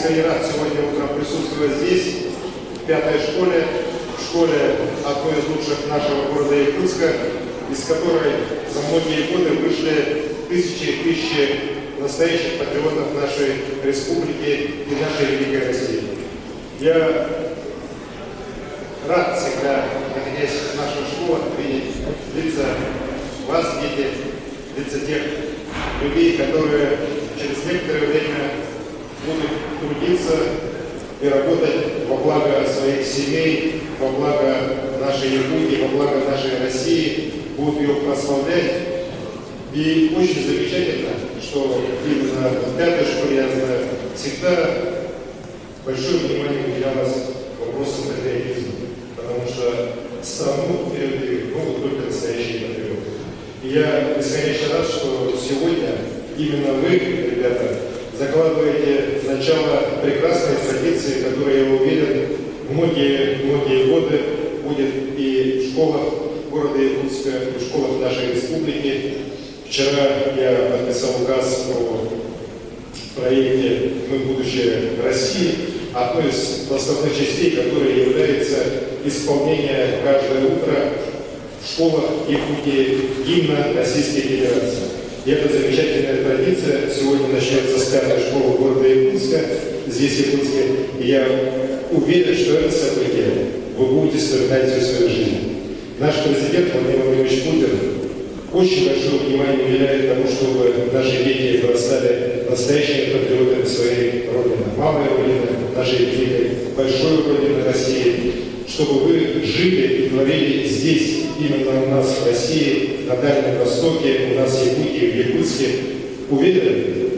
искренне рад сегодня утром присутствовать здесь, в 5-й школе, в школе одной из лучших нашего города Якутска, из которой за многие годы вышли тысячи и тысячи настоящих патриотов нашей республики и нашей великой России. Я рад всегда, находясь в наших школах, видеть лица вас, дети, лица тех людей, которые через некоторое время будут трудиться и работать во благо своих семей, во благо нашей Якутии, во благо нашей России, будут ее прославлять. И очень замечательно, что именно в 5-й школе, я знаю, всегда большое внимание уделялось вопросам патриотизма, потому что страну впереди могут только настоящие патриоты. И я бесконечно рад, что сегодня именно вы, ребята, закладываете начало прекрасной традиции, которая, я уверен, многие годы будет и в школах города Якутска, и в школах нашей республики. Вчера я подписал указ о проекте «Мы будущее России», одной из основных частей, которая является исполнение каждое утро в школах Якутии гимна Российской Федерации. И эта замечательная традиция сегодня начнется с 5-й школы города Якутска, здесь Якутске. И я уверен, что это событие вы будете вспоминать всю свою жизнь. Наш президент Владимир Владимирович Путин очень большое внимание уделяет тому, чтобы наши дети вырастали настоящими патриотами своей Родины, мамой Родины, нашей великой большой Родины России, чтобы вы жили и творили здесь, именно у нас в России, на Дальнем Востоке, у нас в Якутии, в Якутске. Уверен,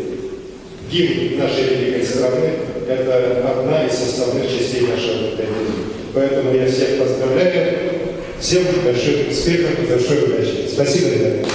гимн нашей великой страны – это одна из составных частей нашего патриотизма. Поэтому я всех поздравляю. Всем больших успехов и большой удачи. Спасибо, ребята.